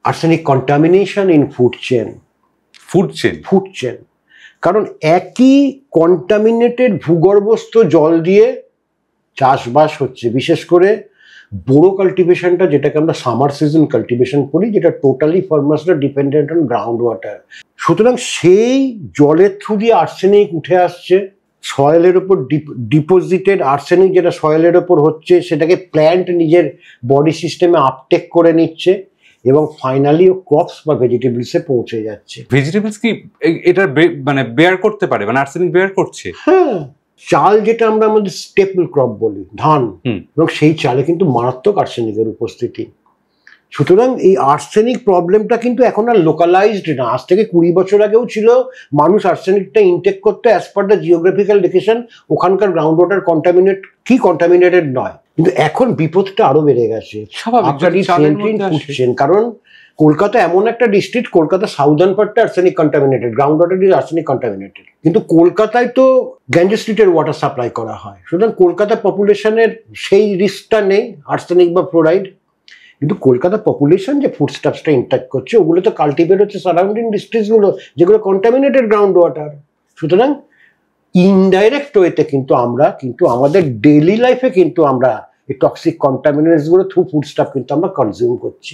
Arsenic contamination in food chain. Food chain, কারণ একই contaminated ভূগর্ভস্থ জল দিয়ে চাষবাস হচ্ছে, বিশেষ করে বোরো কাল্টিভেশনটা, যেটাকে আমরা সামার সিজন কাল্টিভেশন করি, যেটা টোটালি ফার্মার্সরা ডিপেন্ডেন্ট অন গ্রাউন্ড ওয়াটার। সুতরাং সেই জলের থ্রু দিয়ে আর্সেনিক উঠে আসছে, সয়েলের ওপর ডিপোজিটেড আর্সেনিক যেটা সয়েলের ওপর হচ্ছে, সেটাকে প্ল্যান্ট নিজের বডি সিস্টেমে আপটেক করে নিচ্ছে এবং ফাইনালি ক্রপস বা ভেজিটেবলসে পৌঁছে যাচ্ছে। ভেজিটেবলস কি এটা মানে বেয়ার করতে পারে, মানে আর্সেনিক বেয়ার করছে? হ্যাঁ, চাল যেটা আমরা আমাদের স্টেপল ক্রপ বলি, ধান, এবং সেই চালে কিন্তু মারাত্মক আর্সেনিকের উপস্থিতি। সুতরাং এই আর্সেনিক প্রবলেমটা কিন্তু এখন আর লোকালাইজড না। আজ থেকে 20 বছর আগেও ছিল, মানুষ আর্সেনিকটা ইনটেক করতে as per the geographical location, ওখানকার গ্রাউন্ড ওয়াটার কন্টামিনেটেড নয়। কিন্তু এখন বিপদটা আরো বেড়ে গেছে, কারণ কলকাতা এমন একটা ডিস্ট্রিক্ট, কলকাতা সাউদার্ন পার্টটা arsenic contaminated, ground water is arsenic contaminated. কিন্তু কলকাতায় তো গ্যাঞ্জেস স্ট্রিটের ওয়াটার সাপ্লাই করা হয়, সুতরাং কলকাতা পপুলেশনের সেই রিস্কটা নেই আর্সেনিক বা ফ্লোরাইড। কিন্তু কলকাতা পপুলেশন যে ফুড স্টাফসটা ইনটেক করছে, ওগুলো তো কাল্টিভেট হচ্ছে সারাউন্ডিং ডিস্ট্রিক্টসগুলো, যেগুলো কন্টামিনেটেড গ্রাউন্ড ওয়াটার। সুতরাং ইনডাইরেক্ট ওয়েতে কিন্তু আমরা আমাদের ডেইলি লাইফে কিন্তু আমরা এই টক্সিক কন্টামিনেন্টসগুলো থ্রু ফুড স্টাফ কিন্তু আমরা কনজিউম করছি।